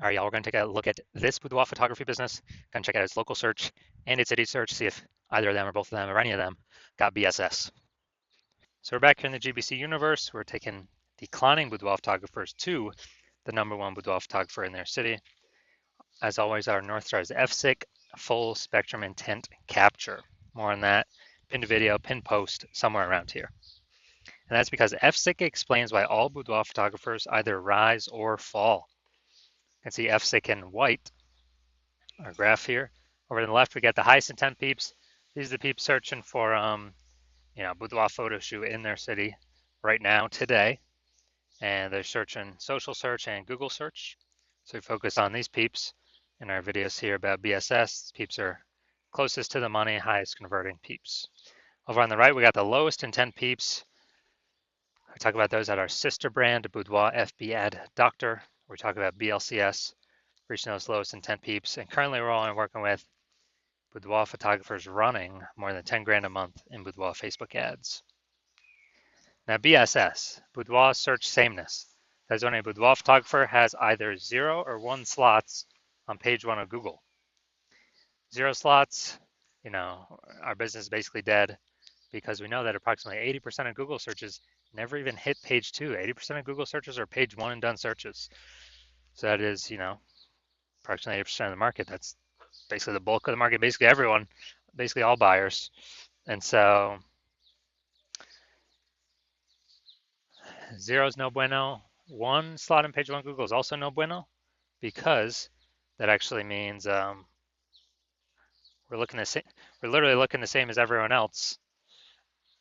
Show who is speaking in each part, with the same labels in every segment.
Speaker 1: All right, y'all, we're going to take a look at this boudoir photography business. Going to check out its local search and its city search, see if either of them or both of them or any of them got BSS. So we're back here in the GBC universe. We're taking declining boudoir photographers to the #1 boudoir photographer in their city. As always, our North Star is FSIC, full spectrum intent capture. More on that, pinned video, pinned post, somewhere around here. And that's because FSIC explains why all boudoir photographers either rise or fall. You can see FSIC in white, our graph here. Over to the left, we got the highest intent peeps. These are the peeps searching for, boudoir photo shoot in their city right now, today. And they're searching social search and Google search. So we focus on these peeps in our videos here about BSS. Peeps are closest to the money, highest converting peeps. Over on the right, we got the lowest intent peeps. We talk about those at our sister brand, Boudoir FB Ad Doctor. We talk about BLCS, reaching those lowest intent peeps. And currently, we're only working with boudoir photographers running more than 10 grand a month in boudoir Facebook ads. Now, BSS, boudoir search sameness. That's when a boudoir photographer has either 0 or 1 slots on page 1 of Google. 0 slots, our business is basically dead because we know that approximately 80% of Google searches never even hit page 2. 80% of Google searches are page 1 and done searches. So that is, approximately 80% of the market. That's basically the bulk of the market, basically everyone, basically all buyers. And so 0 is no bueno. 1 slot on page 1 Google is also no bueno because that actually means we're literally looking the same as everyone else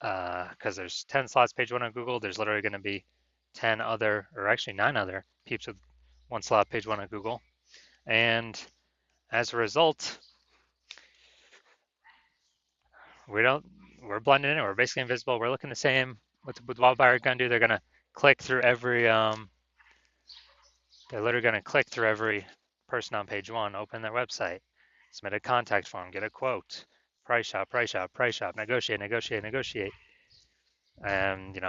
Speaker 1: because there's 10 slots page 1 on Google. There's literally going to be 10 other, or actually 9 other peeps with 1 slot page 1 on Google. And as a result, we're blending in. We're basically invisible. We're looking the same. What the boudoir buyer going to do? They're going to click through every. They're literally going to click through every person on page 1, open their website, submit a contact form, get a quote, price shop, negotiate, and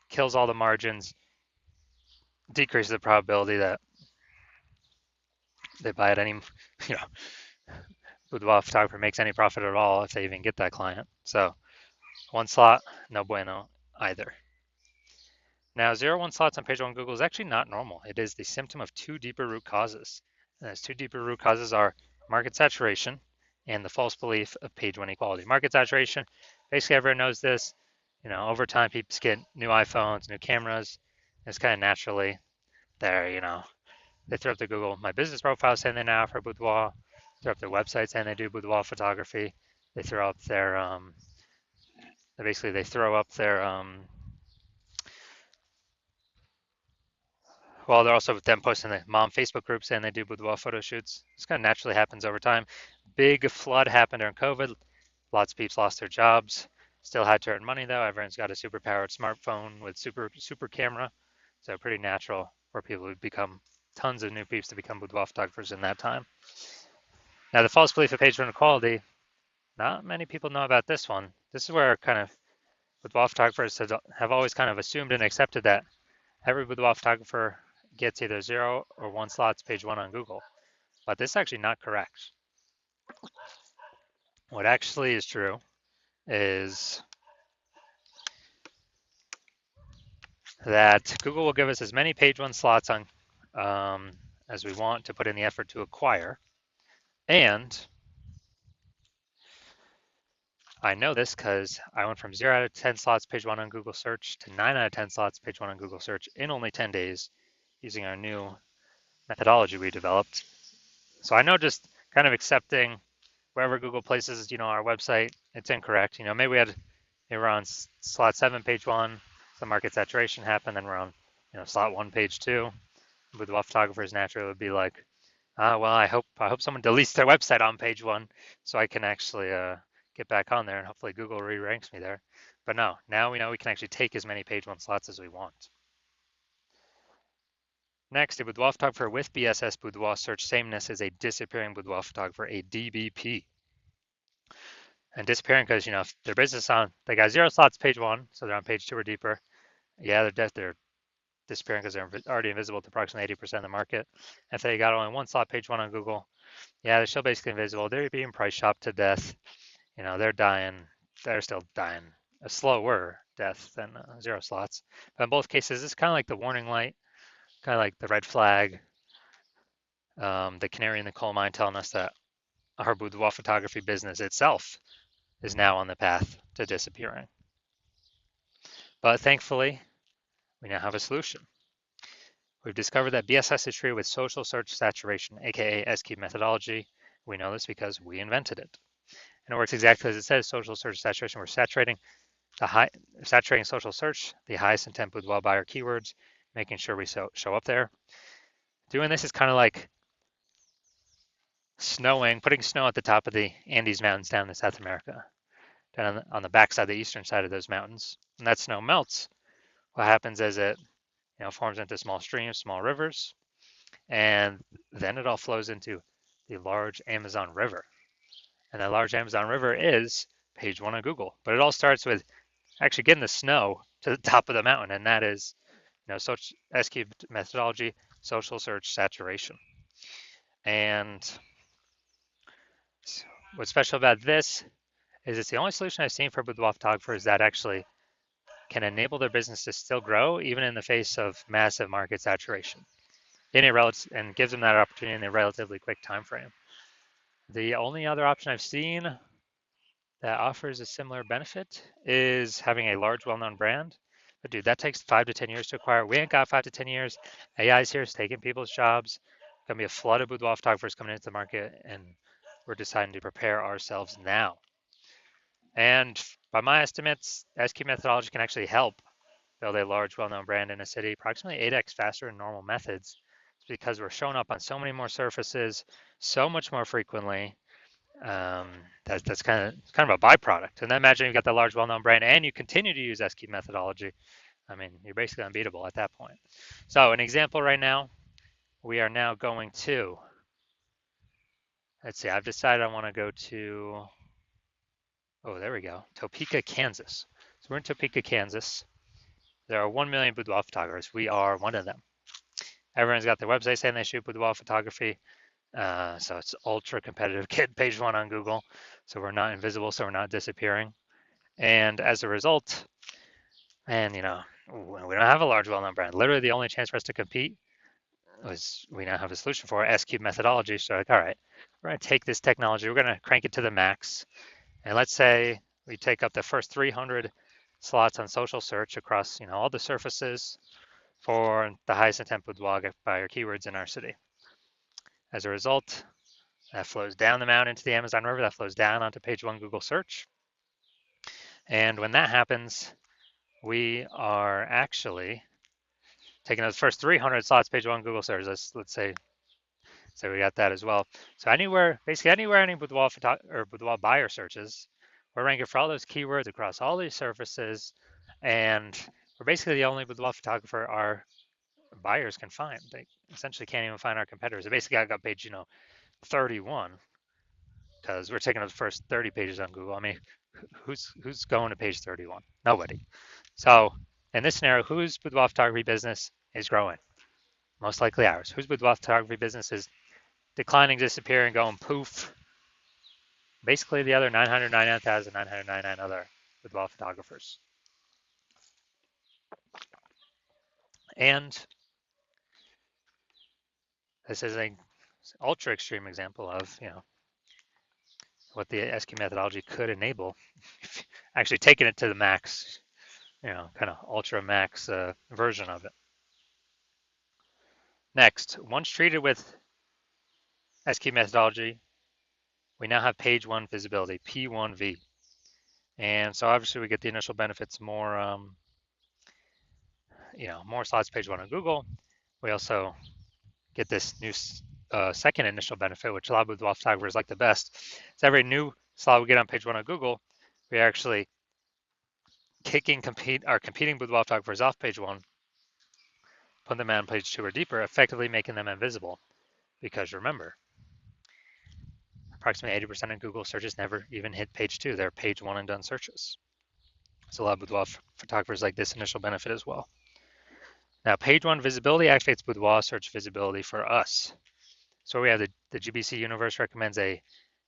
Speaker 1: kills all the margins, decreases the probability that they buy at any, boudoir photographer makes any profit at all if they even get that client. So 1 slot, no bueno either. Now, 0-1 slots on page 1 Google is actually not normal. It is the symptom of 2 deeper root causes. And those 2 deeper root causes are market saturation and the false belief of page 1 equality. Market saturation, basically everyone knows this. Over time, people get new iPhones, new cameras. It's kind of naturally there, They throw up the Google My Business profile saying they now offer boudoir. Throw up their website saying they do boudoir photography. They throw up their, well, they're also them posting the mom Facebook group saying they do boudoir photo shoots. This kind of naturally happens over time. Big flood happened during COVID. Lots of people lost their jobs. Still had to earn money though. Everyone's got a super powered smartphone with super camera. So pretty natural for people who become tons of new peeps to become boudoir photographers in that time. Now the false belief of page 1 equality, not many people know about this one. This is where kind of boudoir photographers have always kind of assumed and accepted that every boudoir photographer gets either 0 or 1 slots page 1 on Google. But this is actually not correct. What actually is true is that Google will give us as many page 1 slots on as we want to put in the effort to acquire. And I know this because I went from 0 out of 10 slots page 1 on Google search to 9 out of 10 slots page 1 on Google search in only 10 days using our new methodology we developed. So I know just kind of accepting wherever Google places, our website, it's incorrect. Maybe we're on slot 7, page 1, some market saturation happened, then we're on, slot 1, page 2. With well photographers, naturally would be like, well, I hope someone deletes their website on page 1 so I can actually get back on there and hopefully Google re-ranks me there. But no, now we know we can actually take as many page 1 slots as we want. Next, a boudoir photographer with BSS boudoir search sameness is a disappearing boudoir photographer, a DBP. And disappearing because, if their business they got 0 slots page 1, so they're on page 2 or deeper. Yeah, they're disappearing because they're already invisible to approximately 80% of the market. If they got only one slot, page one on Google, yeah, they're still basically invisible. They're being price shopped to death. They're dying. They're still dying a slower death than zero slots. But in both cases, it's kind of like the warning light, kind of like the red flag, the canary in the coal mine telling us that our boudoir photography business itself is now on the path to disappearing. But thankfully, we now have a solution. We've discovered that BSS is treated with social search saturation, aka S-Cube methodology. We know this because we invented it. And it works exactly as it says, social search saturation. We're saturating social search, the highest intent boudoir buyer keywords, making sure we show up there. Doing this is kind of like putting snow at the top of the Andes Mountains down in South America, down on the backside, the eastern side of those mountains. When that snow melts, what happens is it forms into small streams, small rivers, and then it all flows into the large Amazon River. And that large Amazon River is page one on Google. But it all starts with actually getting the snow to the top of the mountain, and that is S-Cube methodology, social search saturation. And what's special about this is it's the only solution I've seen for boudoir photographers that actually can enable their business to still grow even in the face of massive market saturation, and gives them that opportunity in a relatively quick time frame. The only other option I've seen that offers a similar benefit is having a large, well-known brand. But dude, that takes 5 to 10 years to acquire. We ain't got 5 to 10 years. AI's here, it's taking people's jobs. Gonna be a flood of boudoir photographers coming into the market, and we're deciding to prepare ourselves now. And by my estimates, S-Cube methodology can actually help build a large, well-known brand in a city approximately 8x faster than normal methods. It's because we're showing up on so many more surfaces, so much more frequently. That's kind of a byproduct. And then imagine you've got the large, well-known brand, and you continue to use S-Cube methodology. I mean, you're basically unbeatable at that point. So an example right now, we are now going to, let's see, I've decided I want to go to, oh, there we go, Topeka, Kansas. So we're in Topeka, Kansas. There are 1 million boudoir photographers. We are one of them. Everyone's got their website saying they shoot boudoir photography. So it's ultra competitive. Get page one on Google. So we're not invisible, so we're not disappearing. And as a result, and we don't have a large, well-known brand. Literally, the only chance for us to compete was we now have a solution for S-Cube methodology. So like, all right, we're going to take this technology, we're going to crank it to the max. And let's say we take up the first 300 slots on social search across all the surfaces for the highest intent boudoir buyer keywords in our city. As a result, that flows down the mountain into the Amazon River, that flows down onto page one Google search. And when that happens, we are actually taking those first 300 slots, page one Google search. Let's say we got that as well. So basically anywhere any boudoir buyer searches, we're ranking for all those keywords across all these surfaces, and we're basically the only boudoir photographer our buyers can find. They essentially can't even find our competitors. They basically got page 31 because we're taking the first 30 pages on Google. I mean, who's going to page 31? Nobody. So in this scenario, whose boudoir photography business is growing? Most likely ours. Whose boudoir photography business is declining, disappearing, going poof? Basically the other 999,999 other boudoir photographers. And this is an ultra extreme example of what the S-Cube methodology could enable. Actually taking it to the max, kind of ultra max version of it. Next, once treated with S-Cube methodology, we now have page one visibility, P1V. And so obviously we get the initial benefits, more slots page one on Google. We also get this new second initial benefit, which a lot of boudoir photographers like the best. So every new slot we get on page one on Google, we are actually kicking our competing boudoir photographers off page one, put them on page two or deeper, effectively making them invisible. Because remember, approximately 80% of Google searches never even hit page two. They're page one and done searches. So a lot of boudoir photographers like this initial benefit as well. Now, page one visibility activates Boudoir search visibility for us. So we have the GBC universe recommends a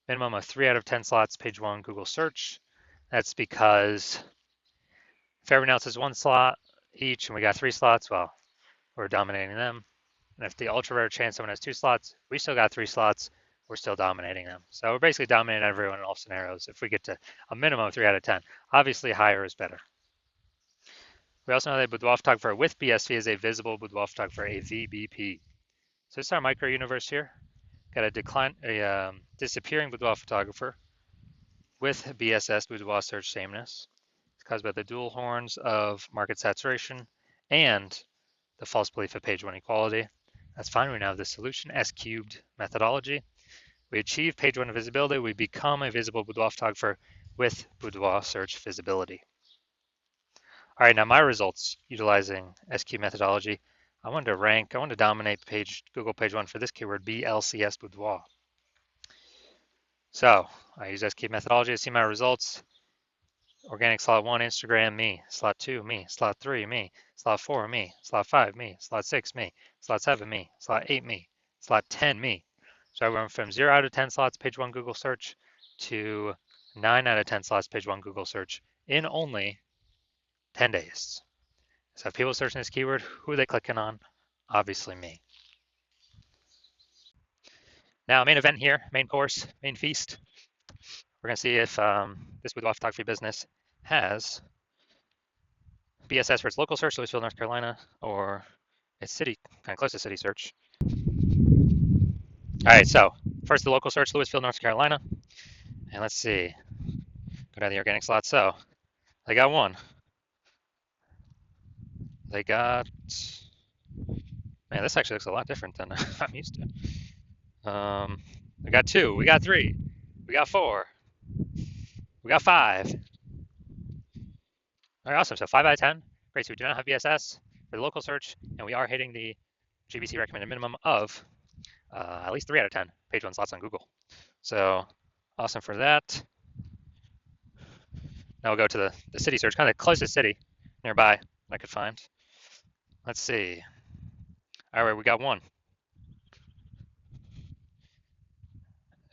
Speaker 1: minimum of 3 out of 10 slots page one Google search. That's because if everyone else has one slot each and we got 3 slots, well, we're dominating them. And if the ultra rare chance someone has 2 slots, we still got 3 slots, we're still dominating them. So we're basically dominating everyone in all scenarios if we get to a minimum of 3 out of 10. Obviously, higher is better. We also know that Boudoir photographer with BSV is a visible Boudoir photographer, a VBP. So this is our micro universe here. Got a disappearing boudoir photographer with BSS, boudoir search sameness. It's caused by the dual horns of market saturation and the false belief of page one equality. That's fine. We now have the solution S cubed methodology. We achieve page one visibility. We become a visible boudoir photographer with boudoir search visibility. All right, now my results utilizing S cubed methodology. I wanted to dominate Google page one for this keyword, BLCS boudoir. So I use SQ methodology to see my results. Organic slot 1, Instagram, me. Slot 2, me. Slot 3, me. Slot 4, me. Slot 5, me. Slot 6, me. Slot 7, me. Slot 8, me. Slot 10, me. So I went from 0 out of 10 slots page 1 Google search to 9 out of 10 slots page 1 Google search in only 10 days. So if people searching this keyword, who are they clicking on? Obviously me. Now, main event here, main course, main feast. We're going to see if this boudoir photography business has BSS for its local search, Louisville, North Carolina, or its city, kind of close to city search. All right, so first the local search, Louisville, North Carolina. And let's see, go down the organic slot. So they got one. They got, man, this actually looks a lot different than I'm used to. We got 2, we got 3, we got 4, we got 5. All right, awesome. So 5 out of 10. Great. So we do not have BSS for the local search, and we are hitting the GBC recommended minimum of at least 3 out of 10 page one slots on Google. So awesome for that. Now we'll go to the city search, kind of the closest city nearby I could find. Let's see. All right, we got 1.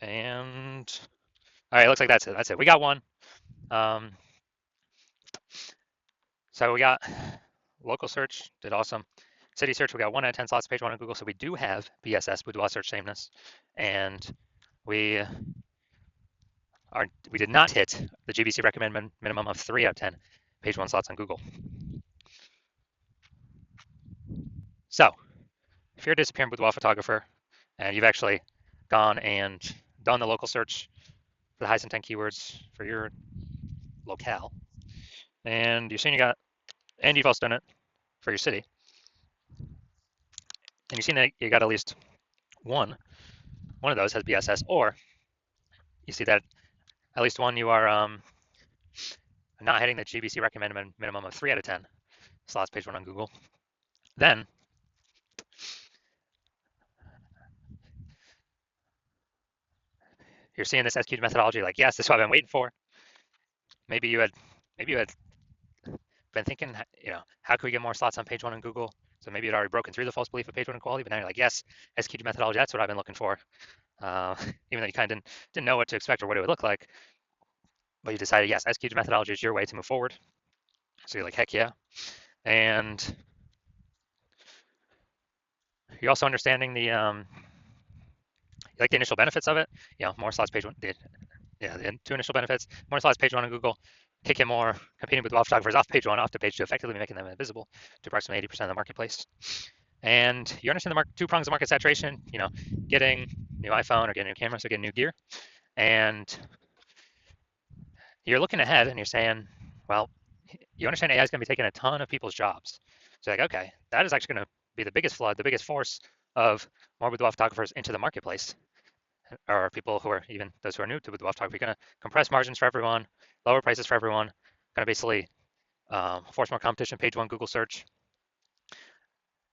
Speaker 1: And all right, looks like that's it. That's it. We got 1. So we got local search, did awesome. City search, we got 1 out of 10 slots page 1 on Google. So we do have BSS, boudoir search sameness. And we did not hit the GBC recommended minimum of 3 out of 10 page 1 slots on Google. So if you're a disappearing boudoir photographer and you've actually gone and done the local search for the highest intent keywords for your locale, and you've also done it for your city, and you've seen that you got at least one of those has BSS, or you see that at least one you are not hitting the GBC recommended minimum of 3 out of 10 slots page 1 on Google, then you're seeing this SQ methodology like, yes, this is what I've been waiting for. Maybe you had been thinking, how can we get more slots on page 1 on Google? So maybe you'd already broken through the false belief of page 1 equality, but now you're like, yes, SQ methodology, that's what I've been looking for. Even though you kind of didn't know what to expect or what it would look like, but you decided, yes, SQ methodology is your way to move forward. So you're like, heck yeah. And you're also understanding the like the initial benefits of it. More slots page 1 did. Yeah, the 2 initial benefits, more slots page 1 on Google, kick in more, competing with boudoir photographers off page 1, off to page 2, effectively making them invisible to approximately 80% of the marketplace. And you understand the 2 prongs of market saturation, getting new iPhone or getting new camera, so getting new gear. And you're looking ahead and you're saying, well, you understand AI is going to be taking a ton of people's jobs. So like, okay, that is actually going to be the biggest flood, the biggest force of more boudoir photographers into the marketplace. Or people who are even those who are new to boudoir photography, going to compress margins for everyone, lower prices for everyone, going to basically force more competition, page 1 Google search.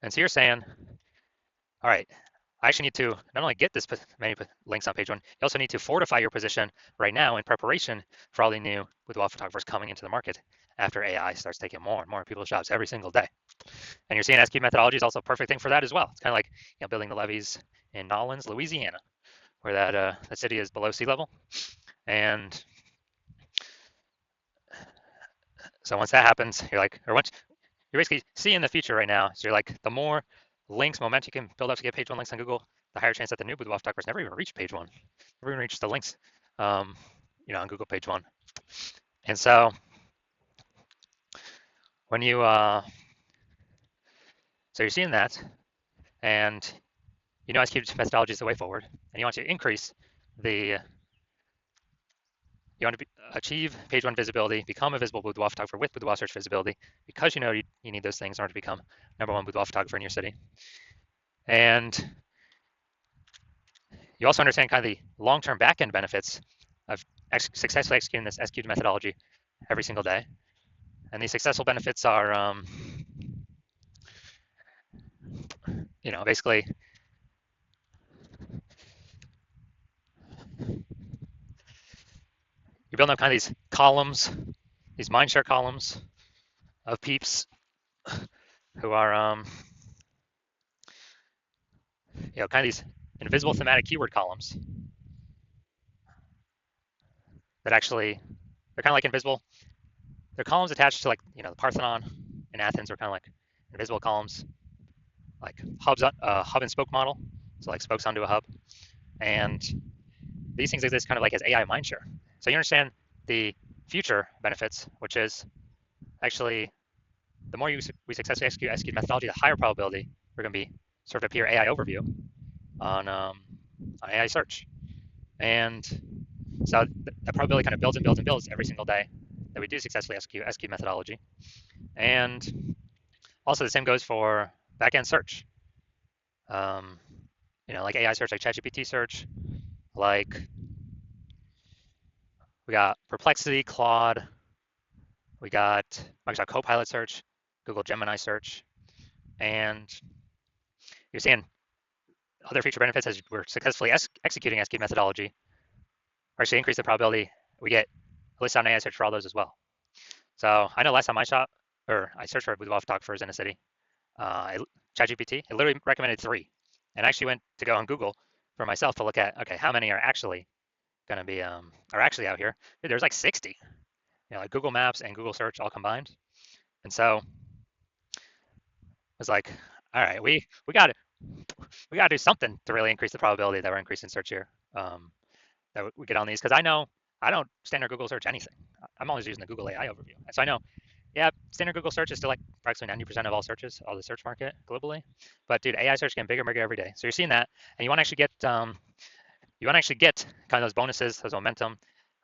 Speaker 1: And so you're saying, all right, I actually need to not only get this many links on page 1, you also need to fortify your position right now in preparation for all the new boudoir photographers coming into the market after AI starts taking more and more people's jobs every single day. And you're seeing SQ methodology is also a perfect thing for that as well. It's kind of like building the levees in Nolens, Louisiana, where that city is below sea level. And so once that happens, you're like, or once you're basically seeing the future right now. So you're like, the more links, momentum you can build up to get page one links on Google, the higher chance that the new Boudoir talkers never even reach page one, never even reach the links, um, on Google page one. And so when so you're seeing that, and SQ methodology is the way forward, and you want to increase the you want to achieve page one visibility, become a visible boudoir photographer with boudoir search visibility, because you need those things in order to become #1 boudoir photographer in your city. And you also understand kind of the long-term back-end benefits of successfully executing this SQ methodology every single day. And these successful benefits are, basically you're building up kind of these columns, these mindshare columns of peeps who are, kind of these invisible thematic keyword columns that actually, they're kind of like invisible. They're columns attached to, like, the Parthenon in Athens are kind of like invisible columns, like hubs, hub and spoke model. So like spokes onto a hub. And these things exist kind of like as AI mindshare. So you understand the future benefits, which is actually the more we successfully execute methodology, the higher probability we're going to be sort of appear AI overview on AI search. And so that probability kind of builds and builds and builds every single day that we do successfully execute methodology. And also the same goes for backend search. Like AI search, like ChatGPT search, like we got Perplexity, Claude, we got Microsoft Copilot search, Google Gemini search, and you're seeing other feature benefits as we're successfully executing SQ methodology actually increase the probability we get a list on AI search for all those as well. So I know last time I searched for boudoir photographers in a city, ChatGPT, it literally recommended 3. And I actually went to go on Google for myself to look at, okay, how many are actually going to be, are actually out here. Dude, there's like 60, like Google Maps and Google Search all combined. And so I was like, all right, we got to do something to really increase the probability that we're increasing search here, that we get on these. Because I know I don't standard Google search anything. I'm always using the Google AI overview. And so I know, yeah, standard Google search is still like approximately 90% of all searches, all the search market globally. But dude, AI search getting bigger and bigger every day. So you're seeing that, and you want to actually get kind of those bonuses, those momentum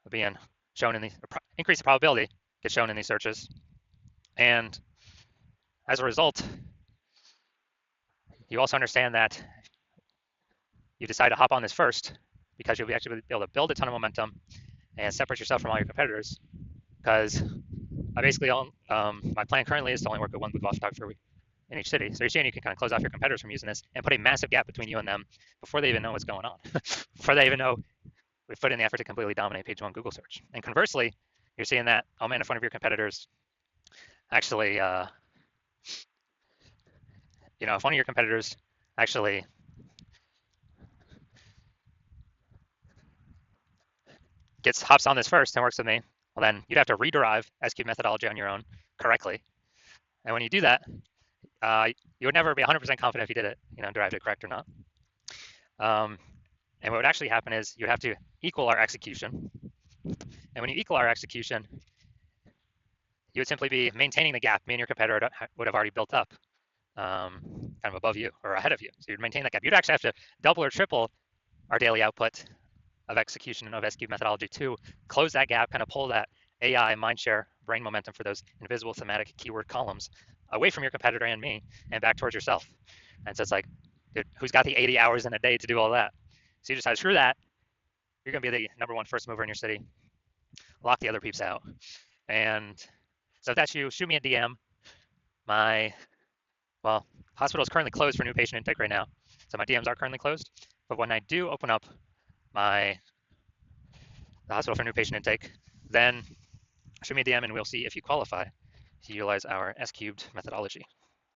Speaker 1: of being shown in these, increase the probability get shown in these searches. And as a result, you also understand that you decide to hop on this first because you'll actually be able to build a ton of momentum and separate yourself from all your competitors. Because I basically my plan currently is to only work with one boudoir photographer in each city. So you're seeing you can kind of close off your competitors from using this and put a massive gap between you and them before they even know what's going on, before they even know we've put in the effort to completely dominate page one Google search. And conversely, you're seeing that in front of your competitors actually, if one of your competitors actually hops on this first and works with me, well, then you'd have to rederive SQ methodology on your own correctly. And when you do that, you would never be 100% confident if you did it, derived it correct or not. And what would actually happen is you'd have to equal our execution. And when you equal our execution, you would simply be maintaining the gap me and your competitor would have already built up, kind of above you or ahead of you. So you'd maintain that gap. You'd actually have to double or triple our daily output of execution of SQ methodology to close that gap, kind of pull that AI mindshare brain momentum for those invisible thematic keyword columns away from your competitor and me and back towards yourself. And so it's like, dude, who's got the 80 hours in a day to do all that? So you decide, screw that. You're going to be the #1 first mover in your city. Lock the other peeps out. And so if that's you, shoot me a DM. My hospital is currently closed for new patient intake right now. So my DMs are currently closed. But when I do open up the hospital for new patient intake, then Shoot me a DM and we'll see if you qualify to utilize our S cubed methodology.